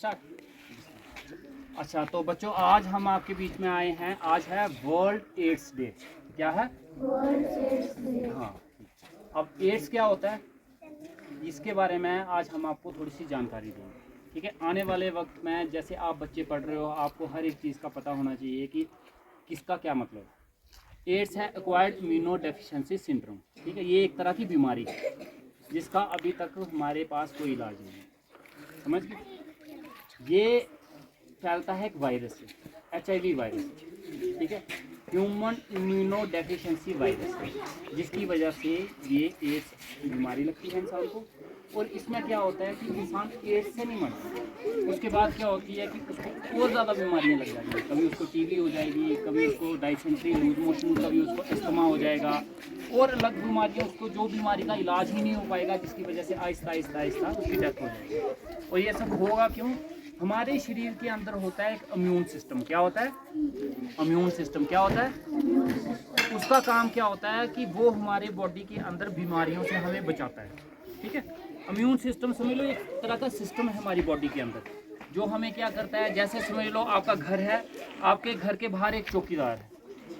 अच्छा, तो बच्चों आज हम आपके बीच में आए हैं। आज है वर्ल्ड एड्स डे। क्या है? World AIDS day. हाँ, अब एड्स क्या होता है इसके बारे में आज हम आपको थोड़ी सी जानकारी देंगे। ठीक है, आने वाले वक्त में जैसे आप बच्चे पढ़ रहे हो, आपको हर एक चीज़ का पता होना चाहिए कि किसका क्या मतलब है। एड्स है एक्वायर्ड इम्यूनो डेफिशिएंसी सिंड्रोम। ठीक है, ये एक तरह की बीमारी है जिसका अभी तक हमारे पास कोई इलाज नहीं है। समझ गए? ये फैलता है एक वायरस से, HIV वायरस। ठीक है, ह्यूमन इम्यूनो डेफिशिएंसी वायरस, जिसकी वजह से ये एड्स बीमारी लगती है इंसान को। और इसमें क्या होता है कि इंसान एड्स से नहीं मरता, उसके बाद क्या होती है कि उसको और ज़्यादा बीमारियाँ लग जाती हैं। कभी उसको TB हो जाएगी, कभी उसको डायसेंट्री, लूज मोशन, कभी उसको अस्थमा हो जाएगा, और अलग बीमारियाँ उसको, जो बीमारी का इलाज ही नहीं हो पाएगा, जिसकी वजह से आहिस्ता आहिस्ता आहिस्ता उसकी डेथ हो जाएगी। और ये सब होगा क्यों? हमारे शरीर के अंदर होता है एक इम्यून सिस्टम। क्या होता है? इम्यून सिस्टम क्या होता है? उसका काम क्या होता है कि वो हमारे बॉडी के अंदर बीमारियों से हमें बचाता है। ठीक है, इम्यून सिस्टम समझ लो एक तरह का सिस्टम है हमारी बॉडी के अंदर, जो हमें क्या करता है। जैसे समझ लो आपका घर है, आपके घर के बाहर एक चौकीदार है,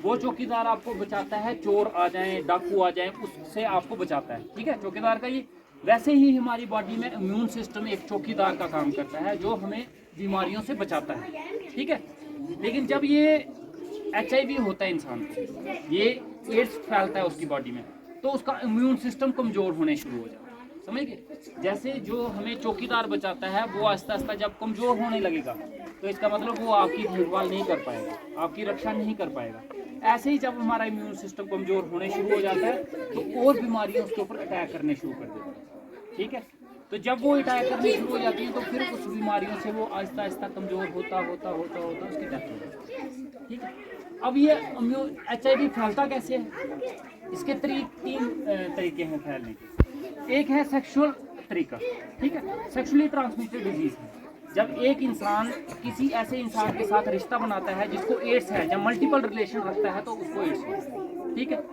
वो चौकीदार आपको बचाता है, चोर आ जाएं, डाकू आ जाएं, उससे आपको बचाता है। ठीक है, चौकीदार का ये। वैसे ही हमारी बॉडी में इम्यून सिस्टम एक चौकीदार का काम करता है, जो हमें बीमारियों से बचाता है। ठीक है, लेकिन जब ये HIV होता है इंसान को, ये एड्स फैलता है उसकी बॉडी में, तो उसका इम्यून सिस्टम कमज़ोर होने शुरू हो जाता है। समझ गए? जैसे जो हमें चौकीदार बचाता है, वो आहिस्ता आहिस्ता जब कमज़ोर होने लगेगा, तो इसका मतलब वो आपकी देखभाल नहीं कर पाएगा, आपकी रक्षा नहीं कर पाएगा। ऐसे ही जब हमारा इम्यून सिस्टम कमज़ोर होने शुरू हो जाता है, तो और बीमारियां उसके ऊपर अटैक करने शुरू कर देती हैं। ठीक है, तो जब वो अटैक करने शुरू हो जाती है, तो फिर उस बीमारियों से वो आहिस्ता आहिस्ता कमज़ोर होता होता होता होता उसकी डेथ हो जाती है। ठीक है, अब ये HIV फैलता कैसे है? इसके तीन तरीके हैं फैलने के। एक है सेक्सुअल तरीका। ठीक है, सेक्सुअली ट्रांसमिटेड डिजीज है। जब एक इंसान किसी ऐसे इंसान के साथ रिश्ता बनाता है जिसको एड्स है, जब मल्टीपल रिलेशन रखता है, तो उसको एड्स है। ठीक है,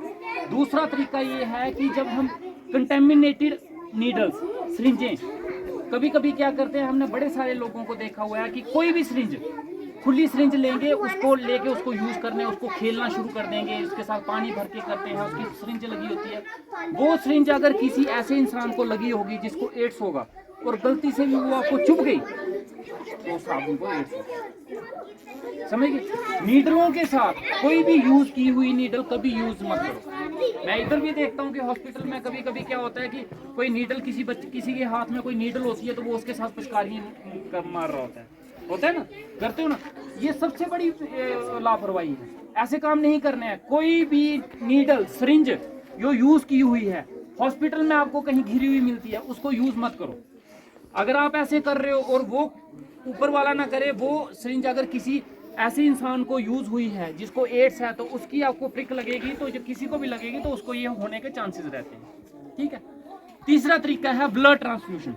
दूसरा तरीका ये है कि जब हम कंटेमिनेटेड नीडल्स, सिरिंजें, कभी कभी क्या करते हैं, हमने बड़े सारे लोगों को देखा हुआ है कि कोई भी सिरिंज, खुली सिरिंज लेंगे, उसको लेके उसको यूज़ करने, उसको खेलना शुरू कर देंगे, उसके साथ पानी भर के करते हैं, उसकी सिरिंज लगी होती है। वो सिरिंज अगर किसी ऐसे इंसान को लगी होगी जिसको एड्स होगा, और गलती से भी वो आपको चुभ गई, तो उस आदमी को एड्स होगा। समझ गए? नीडलों के साथ कोई भी यूज़ की हुई नीडल कभी यूज़ मत करो। मैं इधर भी देखता हूँ कि हॉस्पिटल में कभी कभी क्या होता है कि कोई नीडल, किसी के हाथ में कोई नीडल होती है, तो वो उसके साथ पिचकारी मार रहा होता है ना, करते हो ना। ये सबसे बड़ी लापरवाही है, ऐसे काम नहीं करने हैं। कोई भी नीडल, सिरिंज जो यूज़ की हुई है, हॉस्पिटल में आपको कहीं घिरी हुई मिलती है, उसको यूज़ मत करो। अगर आप ऐसे कर रहे हो और वो ऊपर वाला ना करे, वो सिरिंज अगर किसी ऐसे इंसान को यूज़ हुई है जिसको एड्स है, तो उसकी आपको प्रिक लगेगी, तो जब किसी को भी लगेगी तो उसको ये होने के चांसेस रहते हैं। ठीक है, तीसरा तरीका है ब्लड ट्रांसफ्यूजन।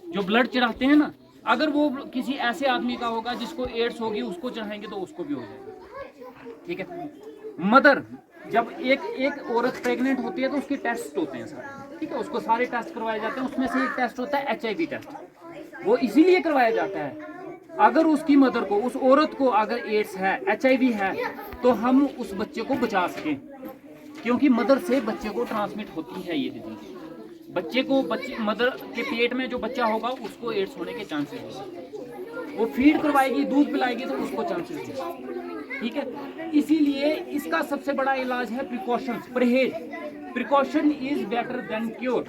जो ब्लड चढ़ाते हैं ना, अगर वो किसी ऐसे आदमी का होगा जिसको एड्स होगी, उसको चढ़ाएंगे तो उसको भी हो जाएगा। ठीक है, मदर, जब एक औरत प्रेग्नेंट होती है तो उसके टेस्ट होते हैं सारे। ठीक है, उसको सारे टेस्ट करवाए जाते हैं, उसमें से एक टेस्ट होता है HIV टेस्ट। वो इसीलिए करवाया जाता है, अगर उसकी मदर को, उस औरत को अगर एड्स है, HIV है, तो हम उस बच्चे को बचा सकें, क्योंकि मदर से बच्चे को ट्रांसमिट होती है ये डिजीज। मदर के पेट में जो बच्चा होगा उसको एड्स होने के चांसेस हैं। वो फीड करवाएगी, दूध पिलाएगी, तो उसको चांसेस हैं। ठीक है, इसीलिए इसका सबसे बड़ा इलाज है प्रिकॉशंस, परहेज। Precaution is better than cure.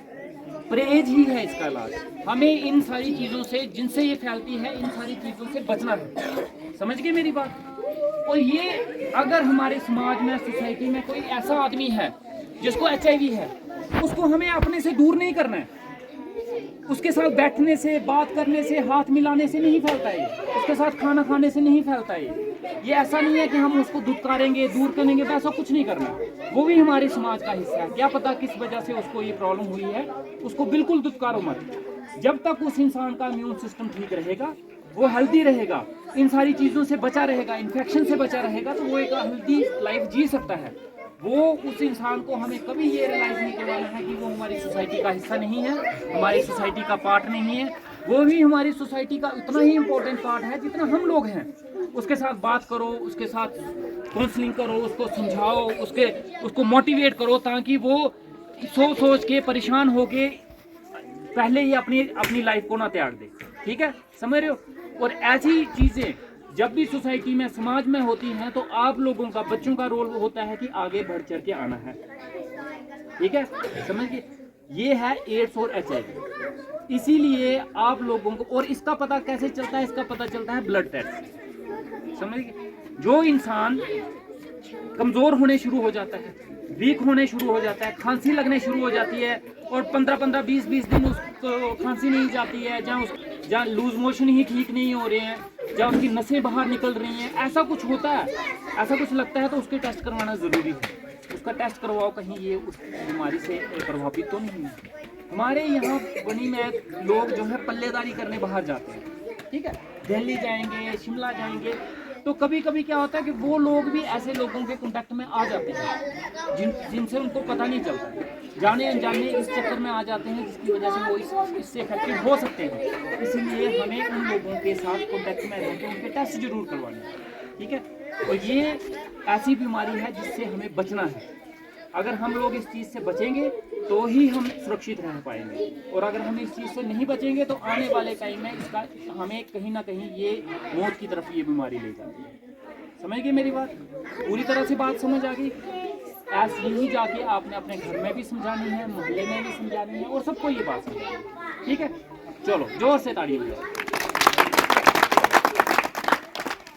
परहेज ही है इसका इलाज। हमें इन सारी चीज़ों से, जिनसे ये फैलती है, इन सारी चीज़ों से बचना है। समझ गए मेरी बात? और ये अगर हमारे समाज में, सोसाइटी में कोई ऐसा आदमी है जिसको HIV है, उसको हमें अपने से दूर नहीं करना है। उसके साथ बैठने से, बात करने से, हाथ मिलाने से नहीं फैलता है। उसके साथ खाना खाने से नहीं फैलता है। ये ऐसा नहीं है कि हम उसको दुत्कारेंगे, दूर करेंगे, वैसा कुछ नहीं करना। वो भी हमारे समाज का हिस्सा है। क्या पता किस वजह से उसको ये प्रॉब्लम हुई है, उसको बिल्कुल दुत्कारो मत। जब तक उस इंसान का इम्यून सिस्टम ठीक रहेगा, वो हेल्दी रहेगा, इन सारी चीज़ों से बचा रहेगा, इन्फेक्शन से बचा रहेगा, तो वो एक हेल्दी लाइफ जी सकता है। वो उस इंसान को हमें कभी ये रियलाइज़ नहीं करवाना है कि वो हमारी सोसाइटी का हिस्सा नहीं है, हमारी सोसाइटी का पार्ट नहीं है। वो भी हमारी सोसाइटी का उतना ही इम्पोर्टेंट पार्ट है जितना हम लोग हैं। उसके साथ बात करो, उसके साथ काउंसलिंग करो, उसको समझाओ, उसको मोटिवेट करो, ताकि वो सोच के परेशान होके पहले ही अपनी लाइफ को ना त्याग दे। ठीक है, समझ रहे हो? और ऐसी चीज़ें जब भी सोसाइटी में, समाज में होती हैं, तो आप लोगों का, बच्चों का रोल होता है कि आगे बढ़ चढ़ के आना है। ठीक है, समझिए, ये है एड्स और HIV। इसीलिए आप लोगों को, और इसका पता कैसे चलता है? इसका पता चलता है ब्लड टेस्ट। समझिए, जो इंसान कमज़ोर होने शुरू हो जाता है, वीक होने शुरू हो जाता है, खांसी लगने शुरू हो जाती है, और 15-15, 20-20 दिन उसको खांसी नहीं जाती है, जहाँ लूज मोशन ही ठीक नहीं हो रहे हैं, जहाँ उसकी नसें बाहर निकल रही हैं, ऐसा कुछ होता है, ऐसा कुछ लगता है, तो उसके टेस्ट करवाना ज़रूरी है। उसका टेस्ट करवाओ, कहीं ये उस बीमारी से प्रभावित तो नहीं है। हमारे यहाँ बनी में लोग जो है पल्लेदारी करने बाहर जाते हैं। ठीक है, दिल्ली जाएंगे, शिमला जाएंगे, तो कभी कभी क्या होता है कि वो लोग भी ऐसे लोगों के कांटेक्ट में आ जाते हैं जिनसे उनको पता नहीं चलता, जाने अनजाने इस चक्कर में आ जाते हैं, जिसकी वजह से वो इससे इफेक्टिव हो सकते हैं। इसीलिए हमें उन लोगों के साथ कांटेक्ट में रहकर उनके टेस्ट जरूर करवाने हैं। ठीक है, और ये ऐसी बीमारी है जिससे हमें बचना है। अगर हम लोग इस चीज़ से बचेंगे तो ही हम सुरक्षित रह पाएंगे, और अगर हम इस चीज़ से नहीं बचेंगे तो आने वाले टाइम में इसका हमें कहीं ना कहीं ये मौत की तरफ ये बीमारी ले जाती है। समझ गए मेरी बात? पूरी तरह से बात समझ आ गई? ऐसे ही जाके आपने अपने घर में भी समझानी है, मोहल्ले में भी समझानी है, और सबको ये बात समझानी है। ठीक है, चलो जोर से ताली बजाओ।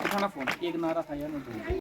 उठाना फोन, एक नारा था यार मैं भूल गया।